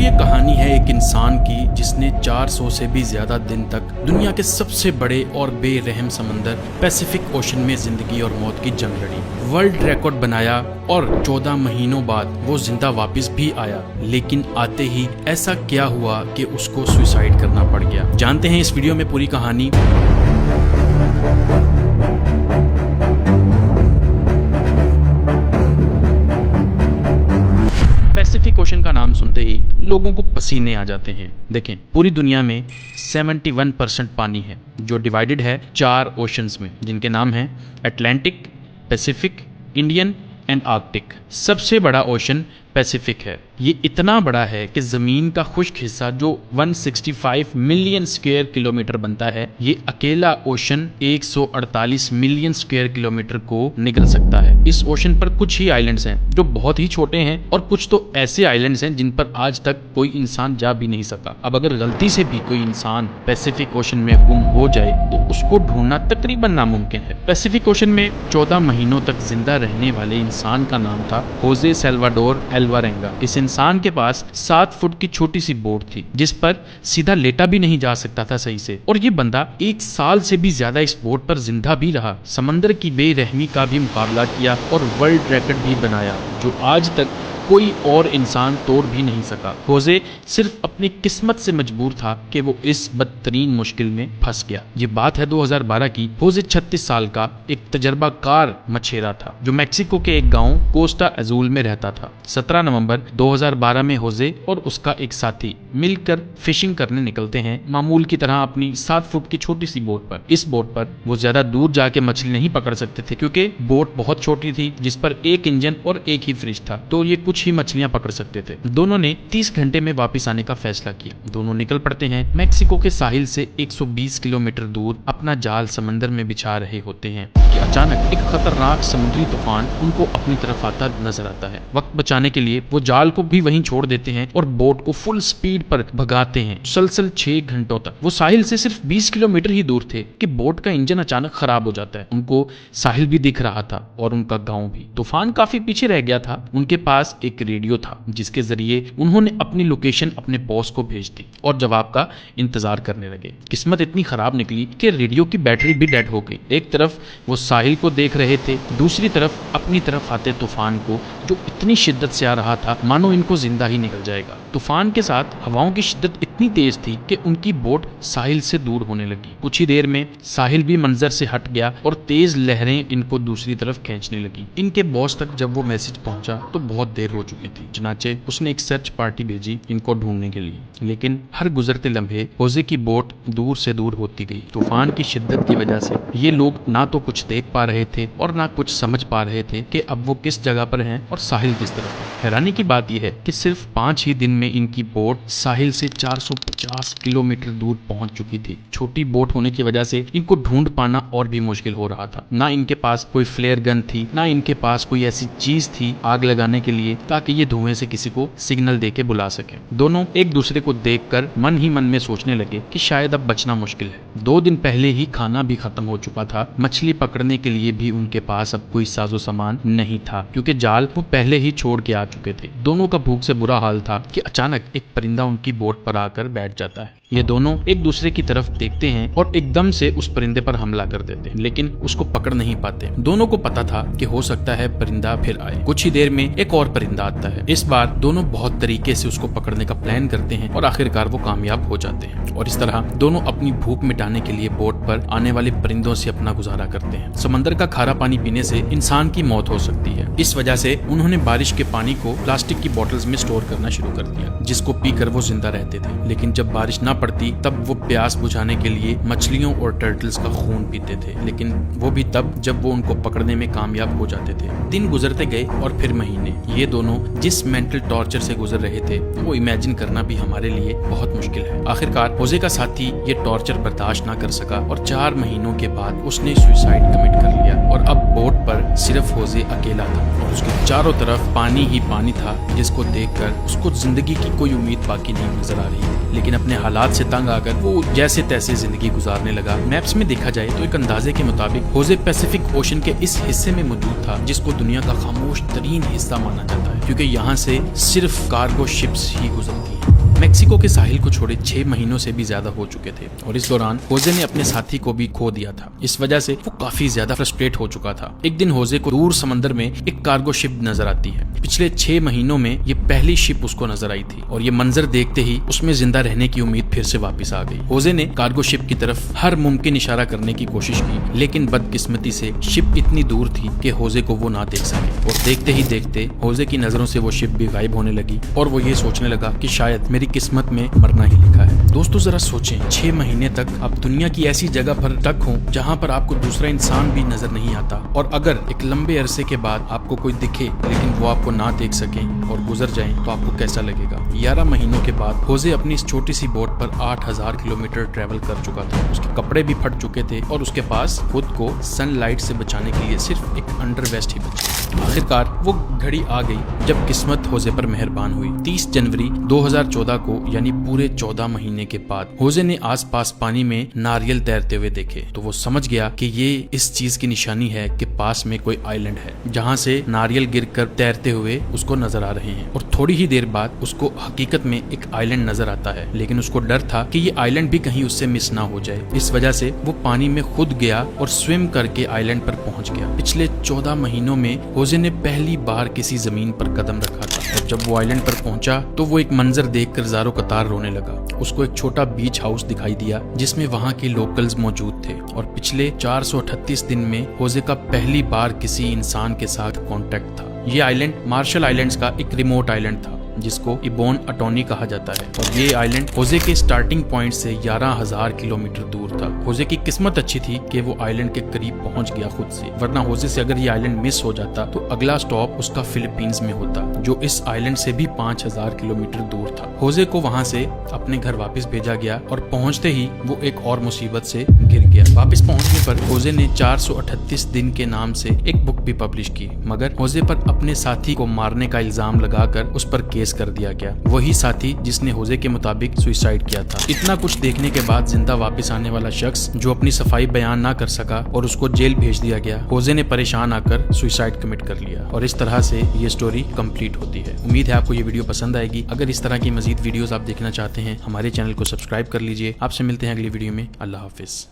ये कहानी है एक इंसान की जिसने 400 से भी ज्यादा दिन तक दुनिया के सबसे बड़े और बेरहम समंदर पैसिफिक ओशन में जिंदगी और मौत की जंग लड़ी, वर्ल्ड रिकॉर्ड बनाया और 14 महीनों बाद वो जिंदा वापस भी आया। लेकिन आते ही ऐसा क्या हुआ कि उसको सुसाइड करना पड़ गया। जानते हैं इस वीडियो में पूरी कहानी। पैसिफिक ओशन का नाम सुनते ही लोगों को पसीने आ जाते हैं। देखें, पूरी दुनिया में 71% पानी है जो डिवाइडेड है 4 ओशंस में, जिनके नाम हैं Atlantic, Pacific, Indian and Arctic. सबसे बड़ा ओशन पैसिफिक है। ये इतना बड़ा है कि ज़मीन का खुश्क हिस्सा जो 165 मिलियन स्क्वायर किलोमीटर बनता है, ये अकेला ओशन 148 मिलियन स्क्वायर किलोमीटर को निगल सकता है। इस ओशन पर कुछ ही आइलैंड्स हैं जो बहुत ही छोटे हैं और कुछ तो ऐसे आइलैंड्स हैं जिन पर आज तक कोई इंसान जा भी नहीं सका। अब अगर गलती से भी कोई इंसान पैसिफिक ओशन में गुम हो जाए तो उसको ढूंढना तकरीबन नामुमकिन है। पैसिफिक ओशन में 14 महीनों तक जिंदा रहने वाले इंसान का नाम था होजे सल्वाडोर अल्वारेंगा। इस इंसान के पास 7 फुट की छोटी सी बोट थी जिस पर सीधा लेटा भी नहीं जा सकता था सही से, और ये बंदा 1 साल से भी ज्यादा इस बोट पर जिंदा भी रहा, समंदर की बेरहमी का भी मुकाबला किया और वर्ल्ड रिकॉर्ड भी बनाया जो आज तक कोई और इंसान तोड़ भी नहीं सका। होजे सिर्फ अपनी किस्मत से मजबूर था कि वो इस बदतरीन मुश्किल में फंस गया। ये बात है 2012 की। होजे 36 साल का एक तजर्बाकार मछेरा था जो मैक्सिको के एक गांव कोस्टा अजूल में रहता था। 17 नवंबर 2012 में होजे और उसका एक साथी मिलकर फिशिंग करने निकलते हैं, मामूल की तरह अपनी 7 फुट की छोटी सी बोट पर। इस बोट पर वो ज्यादा दूर जाके मछली नहीं पकड़ सकते थे क्योंकि बोट बहुत छोटी थी जिस पर एक इंजन और एक ही फ्रिज था, तो ये कुछ ही मछलियां पकड़ सकते थे। दोनों ने 30 घंटे में वापस आने का फैसला किया। दोनों निकल पड़ते हैं। मैक्सिको के साहिल से 120 किलोमीटर दूर अपना जाल समंदर में बिछा रहे होते हैं कि अचानक एक खतरनाक समुद्री तूफान उनको अपनी तरफ आता नजर आता है। वक्त बचाने के लिए वो जाल को भी वहीं छोड़ देते हैं और बोट को फुल स्पीड पर भगाते हैं। मुसलसल 6 घंटों तक वो साहिल से सिर्फ 20 किलोमीटर ही दूर थे कि बोट का इंजन अचानक खराब हो जाता है। उनको साहिल भी दिख रहा था और उनका गांव भी। तूफान काफी पीछे रह गया था। उनके पास एक रेडियो था जिसके जरिए उन्होंने अपनी लोकेशन अपने बॉस को भेज दी और जवाब का इंतजार करने लगे। किस्मत इतनी खराब निकली कि रेडियो की बैटरी भी डेड हो गई। एक तरफ वो साहिल को देख रहे थे, दूसरी तरफ अपनी तरफ आते तूफान को जो इतनी शिद्दत से आ रहा था मानो इनको जिंदा ही निकल जाएगा। तूफान के साथ हवाओं की शिद्दत इतनी तेज थी कि उनकी बोट साहिल से दूर होने लगी। कुछ ही देर में साहिल भी मंजर से हट गया और तेज लहरें इनको दूसरी तरफ खींचने लगी। इनके बॉस तक जब वो मैसेज पहुंचा तो बहुत देर हो चुकी थी। चनाचे उसने एक सर्च पार्टी भेजी इनको ढूंढने के लिए, लेकिन हर गुजरते लम्हे होजे की बोट दूर से दूर होती गई। तूफान की शिद्दत की वजह से ये लोग ना तो कुछ देख पा रहे थे और ना कुछ समझ पा रहे थे कि अब वो किस जगह पर हैं और साहिल किस तरफ है। हैरानी की बात यह है कि सिर्फ 5 ही दिन में इनकी बोट साहिल से 450 किलोमीटर दूर पहुंच चुकी थी। छोटी बोट होने की वजह से इनको ढूंढ पाना और भी मुश्किल हो रहा था। ना इनके पास कोई फ्लेयर गन थी, ना इनके पास कोई ऐसी चीज थी आग लगाने के लिए ताकि ये धुएं से किसी को सिग्नल देके बुला सके। दोनों एक दूसरे को देखकर मन ही मन में सोचने लगे कि शायद अब बचना मुश्किल है। 2 दिन पहले ही खाना भी खत्म हो चुका था। मछली पकड़ने के लिए भी उनके पास अब कोई साजो सामान नहीं था क्योंकि जाल वो पहले ही छोड़ के आ चुके थे। दोनों का भूख से बुरा हाल था कि अचानक एक परिंदा उनकी बोट पर आकर बैठ जाता है। ये दोनों एक दूसरे की तरफ देखते हैं और एकदम से उस परिंदे पर हमला कर देते हैं, लेकिन उसको पकड़ नहीं पाते। दोनों को पता था कि हो सकता है परिंदा फिर आए। कुछ ही देर में एक और परिंदा आता है। इस बार दोनों बहुत तरीके से उसको पकड़ने का प्लान करते हैं और आखिरकार वो कामयाब हो जाते हैं और इस तरह दोनों अपनी भूख मिटाने के लिए बोट पर आने वाले परिंदों से अपना गुजारा करते हैं। समंदर का खारा पानी पीने से इंसान की मौत हो सकती है। इस वजह से उन्होंने बारिश के पानी को प्लास्टिक की बोतल्स में स्टोर करना शुरू कर दिया जिसको पीकर वो जिंदा रहते थे। लेकिन जब बारिश न पड़ती तब वो प्यास बुझाने के लिए मछलियों और टर्टल्स का खून पीते थे, लेकिन वो भी तब जब वो उनको पकड़ने में कामयाब हो जाते थे। दिन गुजरते गए और फिर महीने। ये दोनों जिस मेंटल टॉर्चर से गुजर रहे थे वो इमेजिन करना भी हमारे लिए बहुत मुश्किल है। आखिरकार होजे का साथी ये टॉर्चर बर्दाश्त ना कर सका और 4 महीनों के बाद उसने सुसाइड कमिट कर लिया और अब बोट पर सिर्फ होजे अकेला था और उसके चारों तरफ पानी ही पानी था जिसको देखकर उसको जिंदगी की कोई उम्मीद बाकी नहीं नजर आ रही। लेकिन अपने हालात से तंग आकर वो जैसे तैसे जिंदगी गुजारने लगा। मैप्स में देखा जाए तो एक अंदाजे के मुताबिक होजे पैसिफिक ओशन के इस हिस्से में मौजूद था जिसको दुनिया का खामोश तरीन हिस्सा माना जाता है क्योंकि यहाँ से सिर्फ कार्गो शिप्स ही गुजरती हैं। मेक्सिको के साहिल को छोड़े 6 महीनों से भी ज्यादा हो चुके थे और इस दौरान होजे ने अपने साथी को भी खो दिया था। इस वजह से वो काफी ज्यादा फ्रस्ट्रेट हो चुका था। एक दिन होजे को दूर समंदर में एक कार्गो शिप नजर आती है। पिछले 6 महीनों में ये पहली शिप उसको नजर आई थी और ये मंजर देखते ही उसमें जिंदा रहने की उम्मीद फिर से वापस आ गई। होजे ने कार्गो शिप की तरफ हर मुमकिन इशारा करने की कोशिश की, लेकिन बदकिस्मती से शिप इतनी दूर थी कि होजे को वो ना देख सके और देखते ही देखते होजे की नजरों से वो शिप भी गायब होने लगी और वो ये सोचने लगा कि शायद मेरी किस्मत में मरना ही लिखा है। दोस्तों जरा सोचें, 6 महीने तक आप दुनिया की ऐसी जगह पर टक हो जहाँ पर आपको दूसरा इंसान भी नजर नहीं आता, और अगर एक लंबे अरसे के बाद आपको कोई दिखे लेकिन वो आपको ना देख सके और गुजर जाए तो आपको कैसा लगेगा। 11 महीनों के बाद होजे अपनी इस छोटी सी बोट पर 8000 किलोमीटर ट्रेवल कर चुका था। उसके कपड़े भी फट चुके थे और उसके पास खुद को सनलाइट से बचाने के लिए सिर्फ एक अंडरवेस्ट ही बची। आखिरकार वो घड़ी आ गई जब किस्मत होजे पर मेहरबान हुई। 30 जनवरी 2014 को, यानी पूरे 14 महीने के बाद, होजे ने आसपास पानी में नारियल तैरते हुए देखे तो वो समझ गया कि ये इस चीज की निशानी है कि पास में कोई आइलैंड है जहाँ से नारियल गिरकर तैरते हुए उसको नजर आ रहे हैं। और थोड़ी ही देर बाद उसको हकीकत में एक आइलैंड नजर आता है, लेकिन उसको डर था कि ये आइलैंड भी कहीं उससे मिस ना हो जाए। इस वजह से वो पानी में खुद गया और स्विम करके आइलैंड पर पहुंच गया। पिछले 14 महीनों में होजे ने पहली बार किसी जमीन पर कदम रखा था और जब वो आइलैंड पर पहुंचा तो वो एक मंजर देखकर ज़ारो कतार रोने लगा। उसको एक छोटा बीच हाउस दिखाई दिया जिसमें वहाँ के लोकल्स मौजूद थे और पिछले 438 दिन में होजे का पहली बार किसी इंसान के साथ कांटेक्ट था। ये आइलैंड मार्शल आइलैंड्स का एक रिमोट आइलैंड था जिसको इबोन अटोनी कहा जाता है और ये आइलैंड होजे के स्टार्टिंग पॉइंट से 11,000 किलोमीटर दूर था। होजे की किस्मत अच्छी थी कि वो आइलैंड के करीब पहुंच गया खुद से, वरना होजे से अगर ये आइलैंड मिस हो जाता तो अगला स्टॉप उसका फिलीपींस में होता, जो इस आइलैंड से भी 5,000 किलोमीटर दूर था। होजे को वहाँ से अपने घर वापस भेजा गया और पहुँचते ही वो एक और मुसीबत से गिर गया। वापस पहुँचने पर होजे ने 438 दिन के नाम से एक बुक भी पब्लिश की, मगर होजे पर अपने साथी को मारने का इल्जाम लगाकर उस पर केस कर दिया गया। वही साथी जिसने होजे के मुताबिक सुसाइड किया था। इतना कुछ देखने के बाद जिंदा वापस आने वाला शख्स जो अपनी सफाई बयान ना कर सका और उसको जेल भेज दिया गया, होजे ने परेशान आकर सुसाइड कमिट कर लिया और इस तरह से ये स्टोरी कंप्लीट होती है। उम्मीद है आपको ये वीडियो पसंद आएगी। अगर इस तरह की मजीद वीडियोस आप देखना चाहते हैं हमारे चैनल को सब्सक्राइब कर लीजिए। आपसे मिलते हैं अगली वीडियो में। अल्लाह हाफिज।